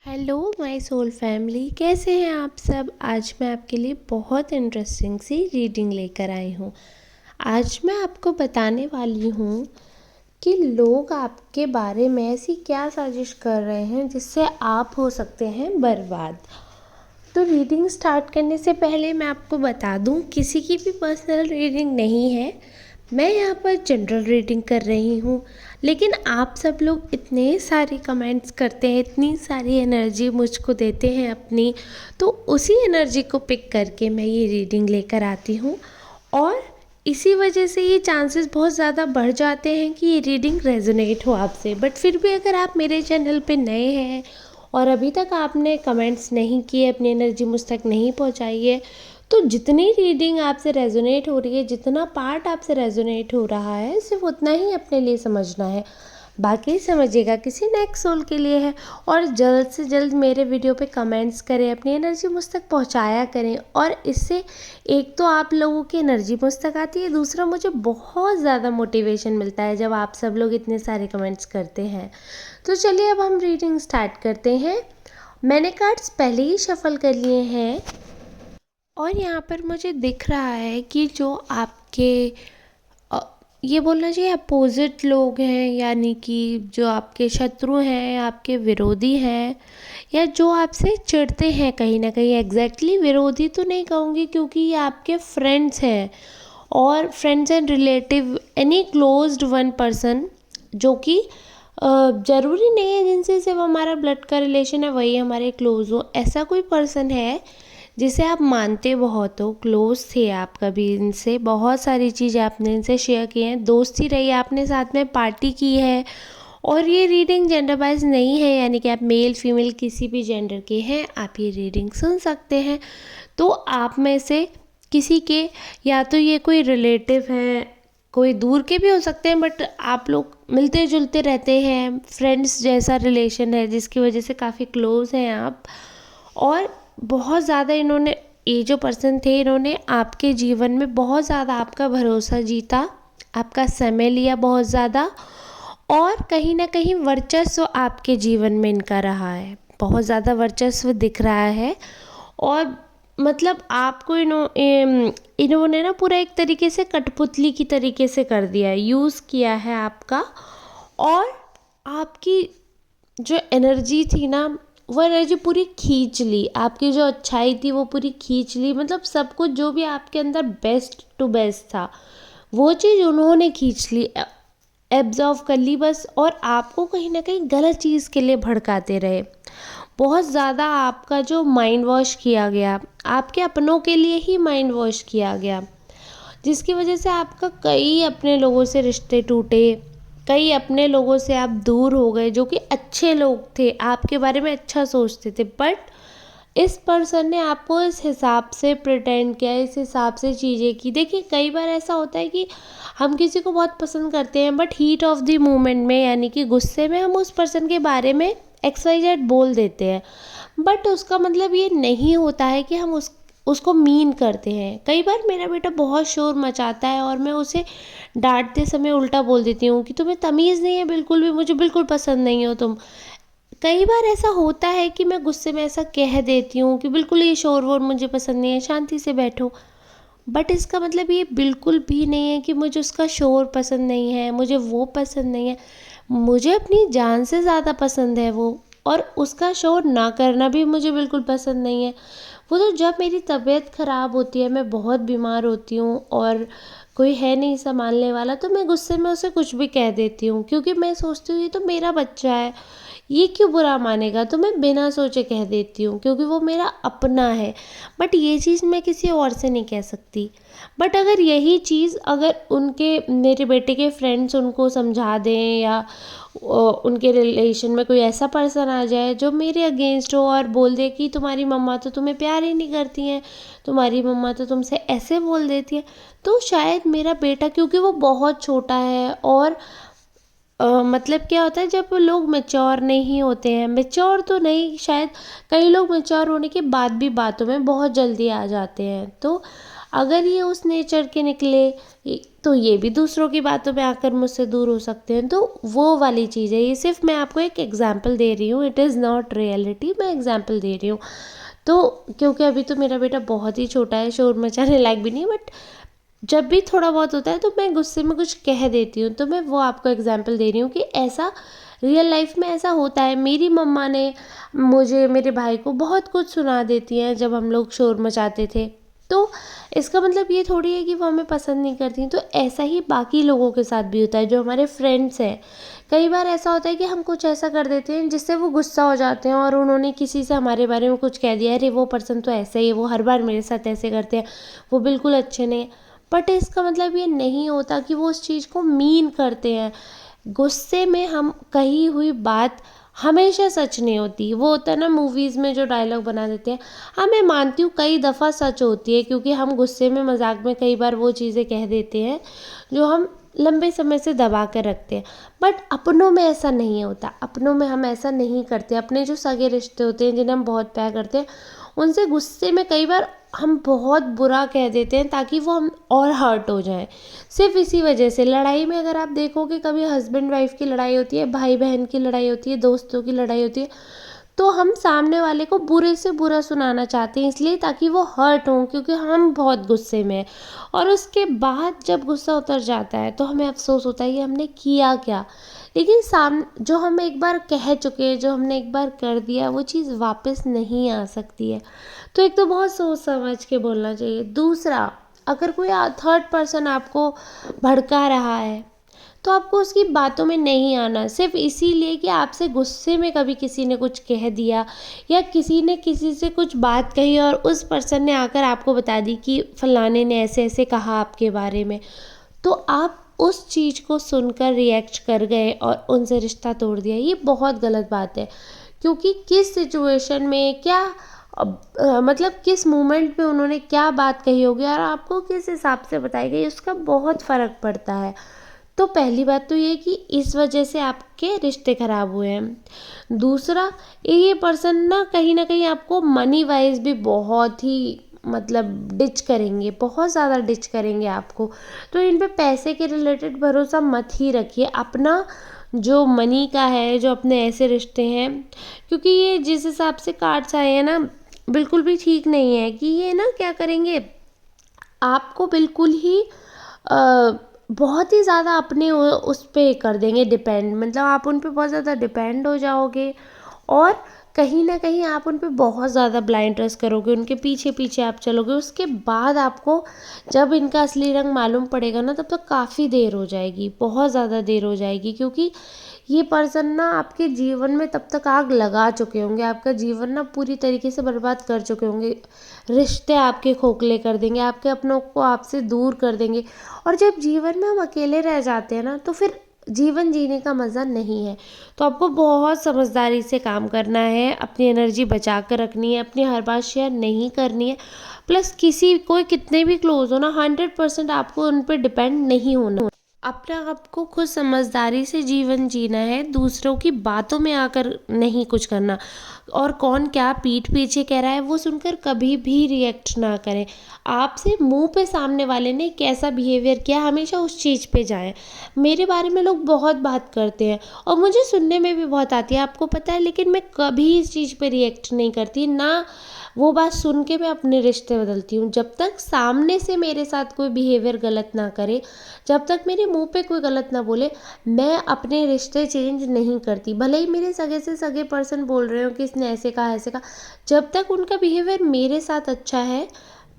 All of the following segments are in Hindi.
हेलो माय सोल फैमिली, कैसे हैं आप सब। आज मैं आपके लिए बहुत इंटरेस्टिंग सी रीडिंग लेकर आई हूँ। आज मैं आपको बताने वाली हूँ कि लोग आपके बारे में ऐसी क्या साजिश कर रहे हैं जिससे आप हो सकते हैं बर्बाद। तो रीडिंग स्टार्ट करने से पहले मैं आपको बता दूँ, किसी की भी पर्सनल रीडिंग नहीं है। मैं यहाँ पर जनरल रीडिंग कर रही हूँ, लेकिन आप सब लोग इतने सारे कमेंट्स करते हैं, इतनी सारी एनर्जी मुझको देते हैं अपनी, तो उसी एनर्जी को पिक करके मैं ये रीडिंग लेकर आती हूँ। और इसी वजह से ये चांसेस बहुत ज़्यादा बढ़ जाते हैं कि ये रीडिंग रेजोनेट हो आपसे। बट फिर भी अगर आप मेरे चैनल पे नए हैं और अभी तक आपने कमेंट्स नहीं किए, अपनी एनर्जी मुझ तक नहीं पहुँचाई है, तो जितनी रीडिंग आपसे रेजोनेट हो रही है, जितना पार्ट आपसे रेजोनेट हो रहा है, सिर्फ उतना ही अपने लिए समझना है। बाकी समझिएगा किसी नेक्स्ट सोल के लिए है। और जल्द से जल्द मेरे वीडियो पे कमेंट्स करें, अपनी एनर्जी मुझ तक पहुंचाया करें। और इससे एक तो आप लोगों की एनर्जी मुझ तक आती है, दूसरा मुझे बहुत ज़्यादा मोटिवेशन मिलता है जब आप सब लोग इतने सारे कमेंट्स करते हैं। तो चलिए अब हम रीडिंग स्टार्ट करते हैं। मैंने कार्ड्स पहले ही शफल कर लिए हैं और यहाँ पर मुझे दिख रहा है कि जो आपके अ, ये बोलना चाहिए अपोजिट लोग हैं, यानी कि जो आपके शत्रु हैं, आपके विरोधी हैं, या जो आपसे चिढ़ते हैं कहीं ना कहीं। एग्जैक्टली विरोधी तो नहीं कहूँगी, क्योंकि ये आपके फ्रेंड्स हैं और friends and relative, any closed one person, जो कि ज़रूरी नहीं है जिनसे सिर्फ हमारा ब्लड का रिलेशन है वही हमारे क्लोज हो। ऐसा कोई पर्सन है जिसे आप मानते बहुत हो, क्लोज थे आप कभी इनसे, बहुत सारी चीज़ें आपने इनसे शेयर की हैं, दोस्ती रही आपने, साथ में पार्टी की है। और ये रीडिंग जेंडर वाइज नहीं है, यानी कि आप मेल फीमेल किसी भी जेंडर के हैं, आप ये रीडिंग सुन सकते हैं। तो आप में से किसी के, या तो ये कोई रिलेटिव है, कोई दूर के भी हो सकते हैं, बट आप लोग मिलते जुलते रहते हैं, फ्रेंड्स जैसा रिलेशन है जिसकी वजह से काफ़ी क्लोज हैं आप। और बहुत ज़्यादा इन्होंने, ये जो पर्सन थे, इन्होंने आपके जीवन में बहुत ज़्यादा आपका भरोसा जीता, आपका समय लिया बहुत ज़्यादा, और कहीं ना कहीं वर्चस्व आपके जीवन में इनका रहा है, बहुत ज़्यादा वर्चस्व दिख रहा है। और मतलब आपको इन्होंने ना पूरा एक तरीके से कठपुतली की तरीके से कर दिया है, यूज़ किया है आपका। और आपकी जो एनर्जी थी ना, वो एनर्जी पूरी खींच ली, आपकी जो अच्छाई थी वो पूरी खींच ली। मतलब सब कुछ जो भी आपके अंदर बेस्ट टू बेस्ट था, वो चीज़ उन्होंने खींच ली, एब्जॉर्व कर ली बस। और आपको कहीं ना कहीं गलत चीज़ के लिए भड़काते रहे। बहुत ज़्यादा आपका जो माइंड वॉश किया गया, आपके अपनों के लिए ही माइंड वॉश किया गया, जिसकी वजह से आपका कई अपने लोगों से रिश्ते टूटे, कई अपने लोगों से आप दूर हो गए जो कि अच्छे लोग थे, आपके बारे में अच्छा सोचते थे। बट इस पर्सन ने आपको इस हिसाब से प्रिटेंड किया, इस हिसाब से चीज़ें की। देखिए कई बार ऐसा होता है कि हम किसी को बहुत पसंद करते हैं, but heat of the moment में, यानी कि गुस्से में, हम उस पर्सन के बारे में XYZ बोल देते हैं। बट उसका मतलब ये नहीं होता है कि हम उसको मीन करते हैं। कई बार मेरा बेटा बहुत शोर मचाता है और मैं उसे डांटते समय उल्टा बोल देती हूँ कि तुम्हें तमीज़ नहीं है बिल्कुल भी, मुझे बिल्कुल पसंद नहीं हो तुम। कई बार ऐसा होता है कि मैं गुस्से में ऐसा कह देती हूँ कि बिल्कुल ये शोर वोर मुझे पसंद नहीं है, शांति से बैठो। बट इसका मतलब ये बिल्कुल भी नहीं है कि मुझे उसका शोर पसंद नहीं है, मुझे वो पसंद नहीं है। मुझे अपनी जान से ज़्यादा पसंद है वो, और उसका शोर ना करना भी मुझे बिल्कुल पसंद नहीं है। वो तो जब मेरी तबीयत ख़राब होती है, मैं बहुत बीमार होती हूँ और कोई है नहीं संभालने वाला, तो मैं गुस्से में उसे कुछ भी कह देती हूँ, क्योंकि मैं सोचती हूँ ये तो मेरा बच्चा है, ये क्यों बुरा मानेगा, तो मैं बिना सोचे कह देती हूँ क्योंकि वो मेरा अपना है। बट ये चीज़ मैं किसी और से नहीं कह सकती। बट अगर यही चीज़ अगर उनके, मेरे बेटे के फ्रेंड्स उनको समझा दें, या उनके रिलेशन में कोई ऐसा पर्सन आ जाए जो मेरे अगेंस्ट हो और बोल दे कि तुम्हारी मम्मा तो तुम्हें प्यार ही नहीं करती हैं, तुम्हारी मम्मा तो तुमसे ऐसे बोल देती है, तो शायद मेरा बेटा, क्योंकि वो बहुत छोटा है, और मतलब क्या होता है जब लोग मैच्योर नहीं होते हैं, मैच्योर तो नहीं, शायद कई लोग मैच्योर होने के बाद भी बातों में बहुत जल्दी आ जाते हैं। तो अगर ये उस नेचर के निकले तो ये भी दूसरों की बातों में आकर मुझसे दूर हो सकते हैं। तो वो वाली चीज़ है, ये सिर्फ मैं आपको एक एग्जाम्पल दे रही हूँ, इट इज़ नॉट रियलिटी, मैं एग्जाम्पल दे रही हूँ। तो क्योंकि अभी तो मेरा बेटा बहुत ही छोटा है, शोर मचाने लायक भी नहीं है, बट जब भी थोड़ा बहुत होता है तो मैं गुस्से में कुछ कह देती हूँ। तो मैं वो आपको एग्जाम्पल दे रही हूँ कि ऐसा रियल लाइफ में ऐसा होता है। मेरी मम्मा ने मुझे, मेरे भाई को बहुत कुछ सुना देती हैं जब हम लोग शोर मचाते थे। तो इसका मतलब ये थोड़ी है कि वो हमें पसंद नहीं करती। तो ऐसा ही बाकी लोगों के साथ भी होता है, जो हमारे फ्रेंड्स हैं। कई बार ऐसा होता है कि हम कुछ ऐसा कर देते हैं जिससे वो गुस्सा हो जाते हैं, और उन्होंने किसी से हमारे बारे में कुछ कह दिया, अरे वो पर्सन तो ऐसे ही है, वो हर बार मेरे साथ ऐसे करते हैं, वो बिल्कुल अच्छे नहीं। बट इसका मतलब ये नहीं होता कि वो उस चीज़ को मीन करते हैं। गुस्से में हम कही हुई बात हमेशा सच नहीं होती। वो होता है ना मूवीज़ में जो डायलॉग बना देते हैं, हाँ मैं मानती हूँ कई दफ़ा सच होती है, क्योंकि हम गुस्से में मजाक में कई बार वो चीज़ें कह देते हैं जो हम लंबे समय से दबा कर रखते हैं। बट अपनों में ऐसा नहीं होता, अपनों में हम ऐसा नहीं करते। अपने जो सगे रिश्ते होते हैं, जिन्हें हम बहुत प्यार करते हैं, उनसे गुस्से में कई बार हम बहुत बुरा कह देते हैं ताकि वो हम और हर्ट हो जाएं। सिर्फ इसी वजह से लड़ाई में, अगर आप देखोगे कभी हस्बैंड वाइफ की लड़ाई होती है, भाई बहन की लड़ाई होती है, दोस्तों की लड़ाई होती है, तो हम सामने वाले को बुरे से बुरा सुनाना चाहते हैं, इसलिए ताकि वो हर्ट हों, क्योंकि हम बहुत गुस्से में हैं। और उसके बाद जब गुस्सा उतर जाता है तो हमें अफसोस होता है कि हमने किया क्या। लेकिन जो हम एक बार कह चुके हैं, जो हमने एक बार कर दिया, वो चीज़ वापस नहीं आ सकती है। तो एक तो बहुत सोच समझ के बोलना चाहिए। दूसरा, अगर कोई थर्ड पर्सन आपको भड़का रहा है तो आपको उसकी बातों में नहीं आना, सिर्फ इसीलिए कि आपसे गुस्से में कभी किसी ने कुछ कह दिया, या किसी ने किसी से कुछ बात कही और उस पर्सन ने आकर आपको बता दी कि फलाने ने ऐसे ऐसे कहा आपके बारे में, तो आप उस चीज़ को सुनकर रिएक्ट कर गए और उनसे रिश्ता तोड़ दिया। ये बहुत गलत बात है, क्योंकि किस सिचुएशन में क्या मतलब किस मोमेंट में उन्होंने क्या बात कही होगी और आपको किस हिसाब से बताई गई, उसका बहुत फ़र्क पड़ता है। तो पहली बात तो ये कि इस वजह से आपके रिश्ते ख़राब हुए हैं। दूसरा, ये पर्सन ना कहीं आपको मनी वाइज भी बहुत ही मतलब डिच करेंगे, बहुत ज़्यादा डिच करेंगे आपको। तो इन पे पैसे के रिलेटेड भरोसा मत ही रखिए। अपना जो मनी का है, जो अपने ऐसे रिश्ते हैं, क्योंकि ये जिस हिसाब से कार्ड्स आए हैं ना, बिल्कुल भी ठीक नहीं है कि ये ना क्या करेंगे, आपको बिल्कुल ही बहुत ही ज़्यादा अपने उस पे कर देंगे डिपेंड। मतलब आप उन पे बहुत ज़्यादा डिपेंड हो जाओगे, और कहीं ना कहीं आप उन पे बहुत ज़्यादा ब्लाइंड ट्रस्ट करोगे, उनके पीछे पीछे आप चलोगे। उसके बाद आपको जब इनका असली रंग मालूम पड़ेगा ना, तब तक काफ़ी देर हो जाएगी, बहुत ज़्यादा देर हो जाएगी। क्योंकि ये पर्सन ना आपके जीवन में तब तक आग लगा चुके होंगे, आपका जीवन ना पूरी तरीके से बर्बाद कर चुके होंगे, रिश्ते आपके खोखले कर देंगे, आपके अपनों को आपसे दूर कर देंगे। और जब जीवन में हम अकेले रह जाते हैं ना, तो फिर जीवन जीने का मज़ा नहीं है। तो आपको बहुत समझदारी से काम करना है, अपनी एनर्जी बचा कर रखनी है, अपनी हर बात शेयर नहीं करनी है। प्लस किसी कोई कितने भी क्लोज हो ना, 100% आपको उन पर डिपेंड नहीं होना। अपना आपको खुद समझदारी से जीवन जीना है, दूसरों की बातों में आकर नहीं कुछ करना। और कौन क्या पीठ पीछे कह रहा है वो सुनकर कभी भी रिएक्ट ना करें। आपसे मुंह पे सामने वाले ने कैसा बिहेवियर किया, हमेशा उस चीज़ पे जाएं। मेरे बारे में लोग बहुत बात करते हैं और मुझे सुनने में भी बहुत आती है, आपको पता है, लेकिन मैं कभी इस चीज़ पे रिएक्ट नहीं करती ना। वो बात सुन के मैं अपने रिश्ते बदलती हूँ। जब तक सामने से मेरे साथ कोई बिहेवियर गलत ना करे, जब तक मेरे मुंह पे कोई गलत ना बोले, मैं अपने रिश्ते चेंज नहीं करती। भले ही मेरे सगे से सगे पर्सन बोल रहे हो कि इसने ऐसे कहा ऐसे कहा, जब तक उनका बिहेवियर मेरे साथ अच्छा है,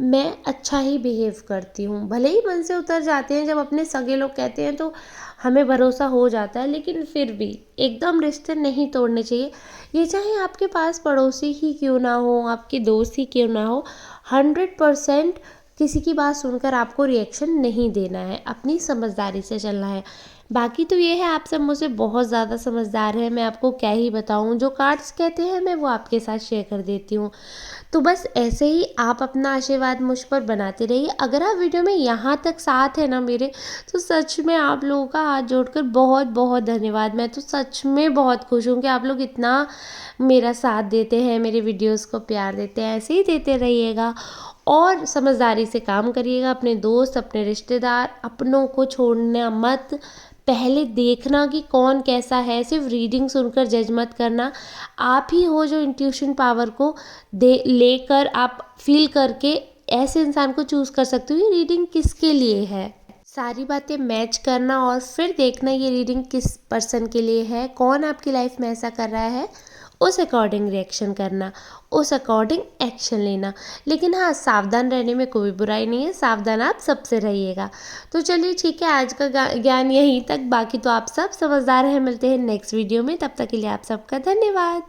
मैं अच्छा ही बिहेव करती हूँ। भले ही मन से उतर जाते हैं, जब अपने सगे लोग कहते हैं तो हमें भरोसा हो जाता है, लेकिन फिर भी एकदम रिश्ते नहीं तोड़ने चाहिए। ये चाहे आपके पास पड़ोसी ही क्यों ना हो, आपके दोस्त ही क्यों ना हो, 100% किसी की बात सुनकर आपको रिएक्शन नहीं देना है, अपनी समझदारी से चलना है। बाकी तो ये है, आप सब मुझसे बहुत ज़्यादा समझदार हैं, मैं आपको क्या ही बताऊँ। जो कार्ड्स कहते हैं मैं वो आपके साथ शेयर कर देती हूँ। तो बस ऐसे ही आप अपना आशीर्वाद मुझ पर बनाते रहिए। अगर आप वीडियो में यहाँ तक साथ है ना मेरे, तो सच में आप लोगों का हाथ जोड़कर बहुत बहुत धन्यवाद। मैं तो सच में बहुत खुश हूँ कि आप लोग इतना मेरा साथ देते हैं, मेरे वीडियोस को प्यार देते हैं, ऐसे ही देते रहिएगा। और समझदारी से काम करिएगा। अपने दोस्त, अपने रिश्तेदार, अपनों को छोड़ना मत। पहले देखना कि कौन कैसा है, सिर्फ रीडिंग सुनकर जज मत करना। आप ही हो जो इंट्यूशन पावर को दे लेकर आप फील करके ऐसे इंसान को चूज़ कर सकते हो ये रीडिंग किसके लिए है। सारी बातें मैच करना और फिर देखना ये रीडिंग किस पर्सन के लिए है, कौन आपकी लाइफ में ऐसा कर रहा है, उस अकॉर्डिंग रिएक्शन करना, उस अकॉर्डिंग एक्शन लेना। लेकिन हाँ, सावधान रहने में कोई बुराई नहीं है, सावधान आप सबसे रहिएगा। तो चलिए ठीक है, आज का ज्ञान यहीं तक। बाकी तो आप सब समझदार हैं। मिलते हैं नेक्स्ट वीडियो में, तब तक के लिए आप सबका धन्यवाद।